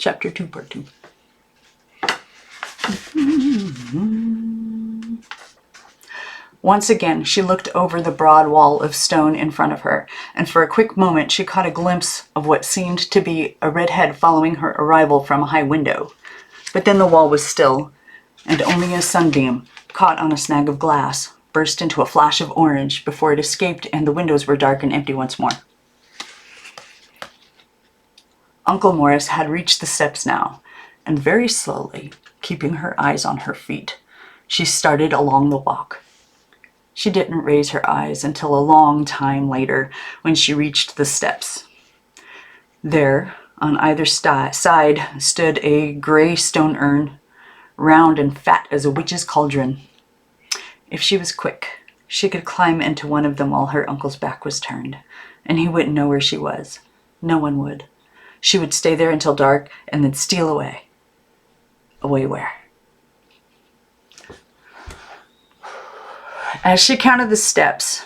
Chapter 2, Part 2. Once again, she looked over the broad wall of stone in front of her, and for a quick moment she caught a glimpse of what seemed to be a red head following her arrival from a high window. But then the wall was still, and only a sunbeam, caught on a snag of glass, burst into a flash of orange before it escaped and the windows were dark and empty once more. Uncle Morris had reached the steps now, and very slowly, keeping her eyes on her feet, she started along the walk. She didn't raise her eyes until a long time later when she reached the steps. There, on either side, stood a gray stone urn, round and fat as a witch's cauldron. If she was quick, she could climb into one of them while her uncle's back was turned, and he wouldn't know where she was. No one would. She would stay there until dark and then steal away. Away where? As she counted the steps,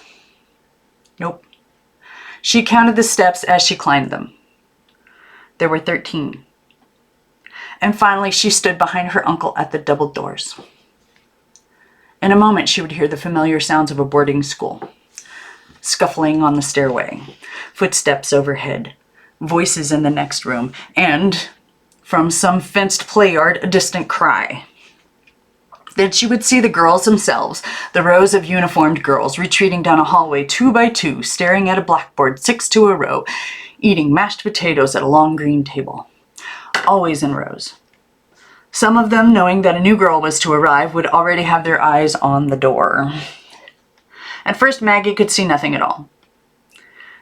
she counted the steps as she climbed them. There were 13. And finally she stood behind her uncle at the double doors. In a moment she would hear the familiar sounds of a boarding school. Scuffling on the stairway, footsteps overhead, voices in the next room, and from some fenced play yard a distant cry. Then she would see the girls themselves, the rows of uniformed girls retreating down a hallway 2 by 2, staring at a blackboard 6 to a row, eating mashed potatoes at a long green table. Always in rows. Some of them, knowing that a new girl was to arrive, would already have their eyes on the door. At first Maggie could see nothing at all.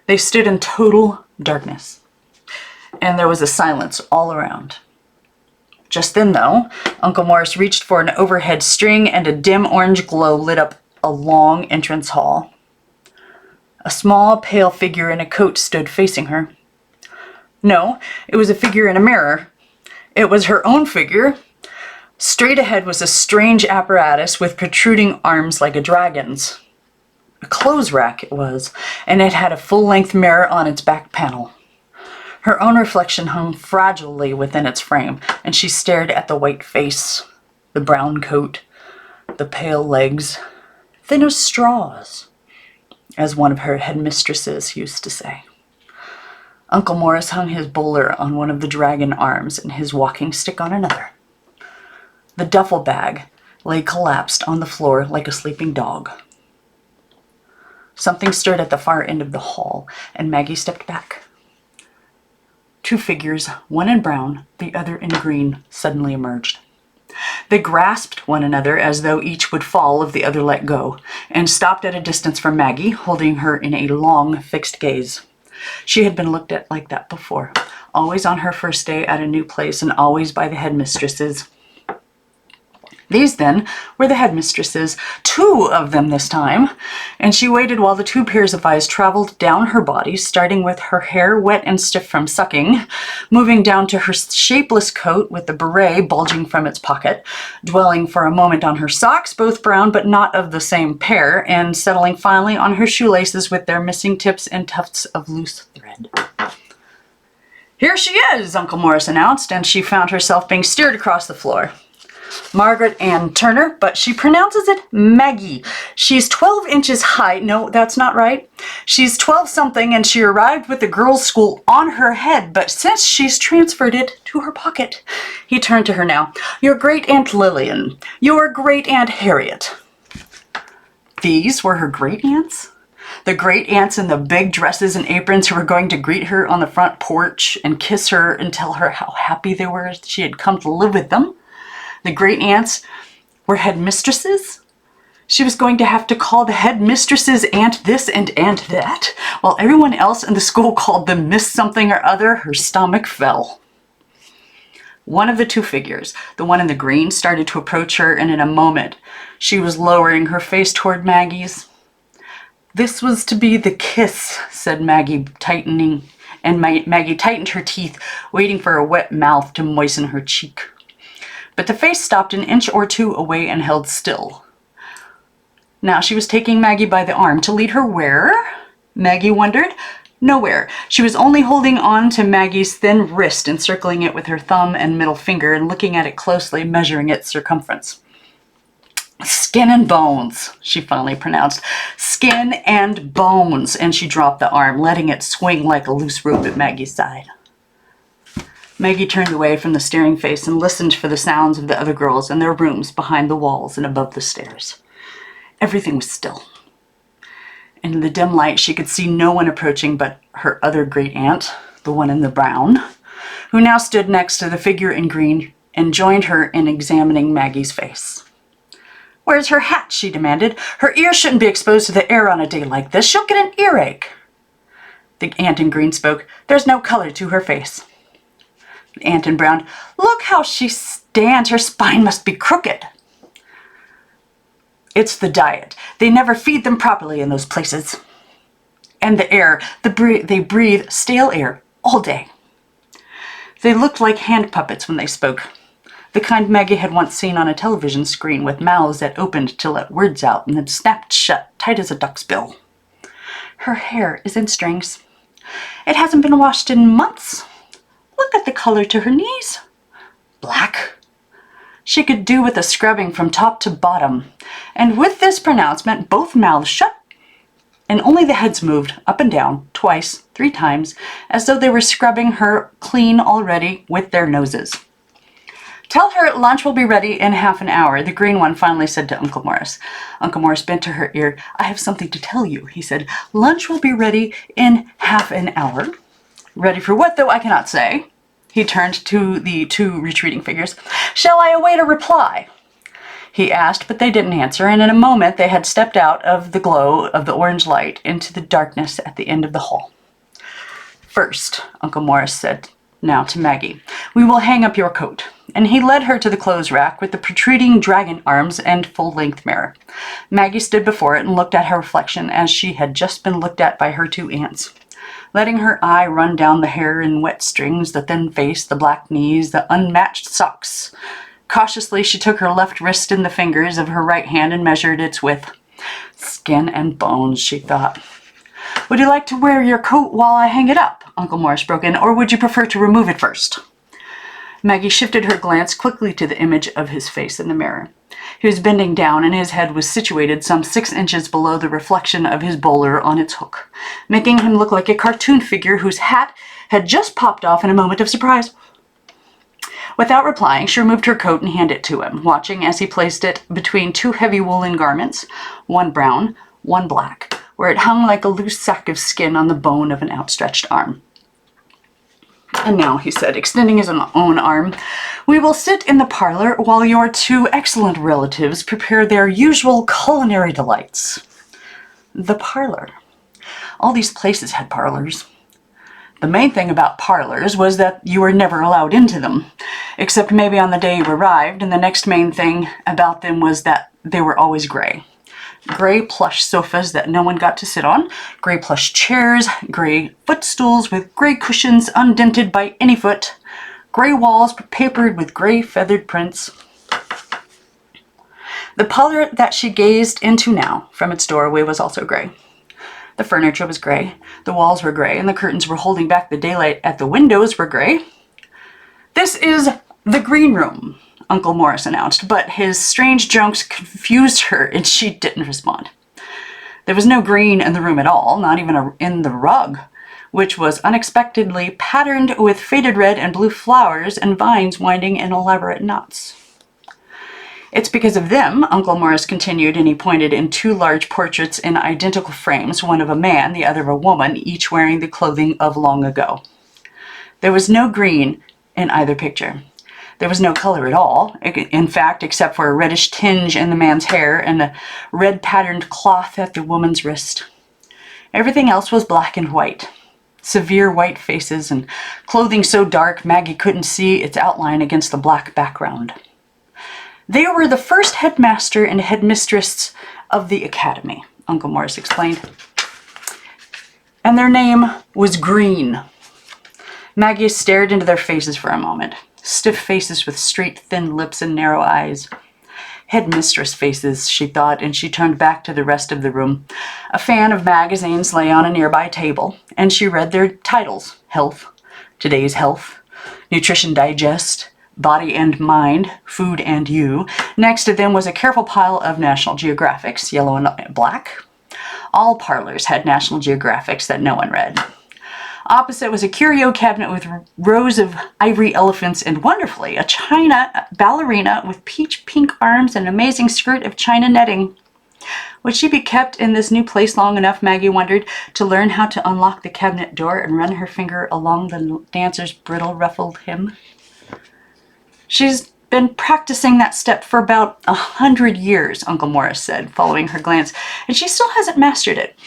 They stood in total darkness, and there was a silence all around. Just then, though, Uncle Morris reached for an overhead string and a dim orange glow lit up a long entrance hall. A small, pale figure in a coat stood facing her. No, it was a figure in a mirror. It was her own figure. Straight ahead was a strange apparatus with protruding arms like a dragon's. A clothes rack it was, and it had a full-length mirror on its back panel. Her own reflection hung fragilely within its frame, and she stared at the white face, the brown coat, the pale legs, thin as straws, as one of her headmistresses used to say. Uncle Morris hung his bowler on one of the dragon arms and his walking stick on another. The duffel bag lay collapsed on the floor like a sleeping dog. Something stirred at the far end of the hall, and Maggie stepped back. 2 figures, one in brown, the other in green, suddenly emerged. They grasped one another as though each would fall if the other let go, and stopped at a distance from Maggie, holding her in a long, fixed gaze. She had been looked at like that before, always on her first day at a new place and always by the headmistresses. These, then, were the headmistresses, 2 of them this time, and she waited while the 2 pairs of eyes traveled down her body, starting with her hair wet and stiff from sucking, moving down to her shapeless coat with the beret bulging from its pocket, dwelling for a moment on her socks, both brown but not of the same pair, and settling finally on her shoelaces with their missing tips and tufts of loose thread. "Here she is," Uncle Morris announced, and she found herself being steered across the floor. Margaret Ann Turner, but she pronounces it Maggie. She's 12 inches high. No, that's not right. She's 12 something, and she arrived with the girls' school on her head, but since she's transferred it to her pocket. He turned to her now. "Your great Aunt Lillian, your great Aunt Harriet." These were her great aunts? The great aunts in the big dresses and aprons who were going to greet her on the front porch and kiss her and tell her how happy they were she had come to live with them? The great aunts were headmistresses? She was going to have to call the headmistresses aunt this and aunt that, while everyone else in the school called them Miss something or other. Her stomach fell. One of the 2 figures, the one in the green, started to approach her, and in a moment she was lowering her face toward Maggie's. "This was to be the kiss," said Maggie, tightening, and Maggie tightened her teeth, waiting for a wet mouth to moisten her cheek. But the face stopped an inch or 2 away and held still. Now she was taking Maggie by the arm to lead her where? Maggie wondered. Nowhere. She was only holding on to Maggie's thin wrist, encircling it with her thumb and middle finger and looking at it closely, measuring its circumference. "Skin and bones," she finally pronounced. "Skin and bones." And she dropped the arm, letting it swing like a loose rope at Maggie's side. Maggie turned away from the staring face and listened for the sounds of the other girls in their rooms behind the walls and above the stairs. Everything was still. In the dim light, she could see no one approaching but her other great aunt, the one in the brown, who now stood next to the figure in green and joined her in examining Maggie's face. "Where's her hat?" she demanded. "Her ears shouldn't be exposed to the air on a day like this. She'll get an earache." The aunt in green spoke. "There's no color to her face." The aunt in brown, "Look how she stands. Her spine must be crooked." "It's the diet. They never feed them properly in those places. And the air. They breathe stale air all day." They looked like hand puppets when they spoke, the kind Maggie had once seen on a television screen, with mouths that opened to let words out and then snapped shut, tight as a duck's bill. "Her hair is in strings. It hasn't been washed in months. Look at the color to her knees. Black. She could do with a scrubbing from top to bottom." And with this pronouncement, both mouths shut, and only the heads moved up and down, twice, 3 times, as though they were scrubbing her clean already with their noses. "Tell her lunch will be ready in half an hour," the green one finally said to Uncle Morris. Uncle Morris bent to her ear. "I have something to tell you," he said. "Lunch will be ready in half an hour. Ready for what, though, I cannot say." He turned to the 2 retreating figures. "Shall I await a reply?" he asked, but they didn't answer, and in a moment they had stepped out of the glow of the orange light into the darkness at the end of the hall. "First," Uncle Morris said now to Maggie, "we will hang up your coat." And he led her to the clothes rack with the protruding dragon arms and full-length mirror. Maggie stood before it and looked at her reflection as she had just been looked at by her 2 aunts, letting her eye run down the hair in wet strings, the thin face, the black knees, the unmatched socks. Cautiously, she took her left wrist in the fingers of her right hand and measured its width. "Skin and bones," she thought. "Would you like to wear your coat while I hang it up?" Uncle Morris broke in. "Or would you prefer to remove it first?" Maggie shifted her glance quickly to the image of his face in the mirror. He was bending down, and his head was situated some 6 inches below the reflection of his bowler on its hook, making him look like a cartoon figure whose hat had just popped off in a moment of surprise. Without replying, she removed her coat and handed it to him, watching as he placed it between 2 heavy woolen garments, one brown, one black, where it hung like a loose sack of skin on the bone of an outstretched arm. "And now," he said, extending his own arm, "we will sit in the parlor while your 2 excellent relatives prepare their usual culinary delights." The parlor. All these places had parlors. The main thing about parlors was that you were never allowed into them, except maybe on the day you arrived, and the next main thing about them was that they were always gray. Gray plush sofas that no one got to sit on, gray plush chairs, gray footstools with gray cushions undented by any foot, gray walls papered with gray feathered prints. The parlor that she gazed into now from its doorway was also gray. The furniture was gray, the walls were gray, and the curtains were holding back the daylight at the windows were gray. "This is the green room," Uncle Morris announced, but his strange jokes confused her and she didn't respond. There was no green in the room at all, not even in the rug, which was unexpectedly patterned with faded red and blue flowers and vines winding in elaborate knots. "It's because of them," Uncle Morris continued, and he pointed in 2 large portraits in identical frames, one of a man, the other of a woman, each wearing the clothing of long ago. There was no green in either picture. There was no color at all, in fact, except for a reddish tinge in the man's hair and a red patterned cloth at the woman's wrist. Everything else was black and white. Severe white faces and clothing so dark Maggie couldn't see its outline against the black background. They were the first headmaster and headmistress of the academy, Uncle Morris explained. And their name was Green. Maggie stared into their faces for a moment. Stiff faces with straight, thin lips and narrow eyes. headmistress faces, she thought, and she turned back to the rest of the room. A fan of magazines lay on a nearby table, and she read their titles: Health, Today's Health, Nutrition Digest, Body and Mind, Food and You. Next to them was a careful pile of National Geographics, yellow and black. All parlors had National Geographics that no one read. Opposite was a curio cabinet with rows of ivory elephants and, wonderfully, a china ballerina with peach pink arms and an amazing skirt of china netting. Would she be kept in this new place long enough, Maggie wondered, to learn how to unlock the cabinet door and run her finger along the dancer's brittle ruffled hem? She's been practicing that step for about 100 years, Uncle Morris said, following her glance, and she still hasn't mastered it.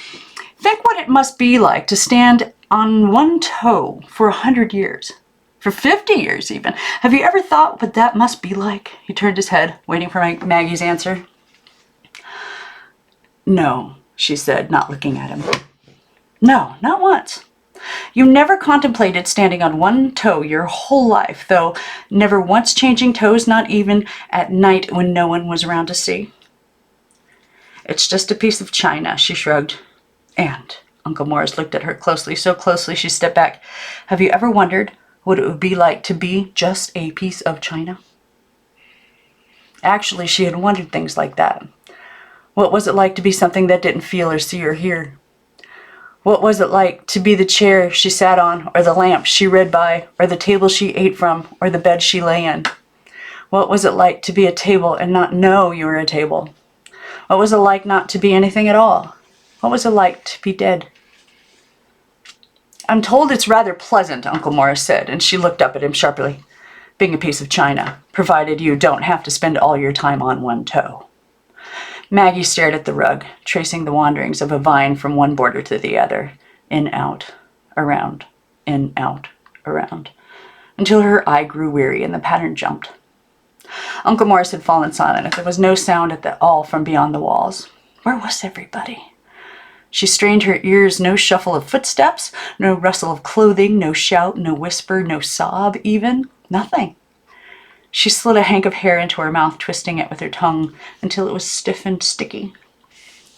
Think what it must be like to stand on one toe for 100 years. For 50 years, even. Have you ever thought what that must be like? He turned his head, waiting for Maggie's answer. No, she said, not looking at him. No, not once. You never contemplated standing on one toe your whole life, though never once changing toes, not even at night when no one was around to see. It's just a piece of china, she shrugged. And Uncle Morris looked at her closely, so closely she stepped back. Have you ever wondered what it would be like to be just a piece of china? Actually, she had wondered things like that. What was it like to be something that didn't feel or see or hear? What was it like to be the chair she sat on, or the lamp she read by, or the table she ate from, or the bed she lay in? What was it like to be a table and not know you were a table? What was it like not to be anything at all? What was it like to be dead? I'm told it's rather pleasant, Uncle Morris said, and she looked up at him sharply. Being a piece of china, provided you don't have to spend all your time on one toe. Maggie stared at the rug, tracing the wanderings of a vine from one border to the other, in, out, around, in, out, around, until her eye grew weary and the pattern jumped. Uncle Morris had fallen silent. There was no sound at all from beyond the walls. Where was everybody? She strained her ears. No shuffle of footsteps, no rustle of clothing, no shout, no whisper, no sob even. Nothing. She slid a hank of hair into her mouth, twisting it with her tongue until it was stiff and sticky.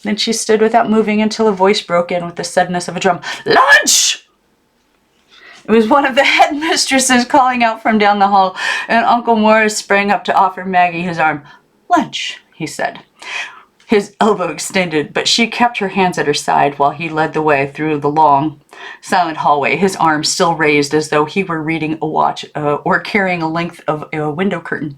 Then she stood without moving until a voice broke in with the suddenness of a drum. Lunch! It was one of the headmistresses calling out from down the hall, and Uncle Morris sprang up to offer Maggie his arm. Lunch, he said, his elbow extended, but she kept her hands at her side while he led the way through the long, silent hallway, his arms still raised as though he were reading a watch or carrying a length of a window curtain.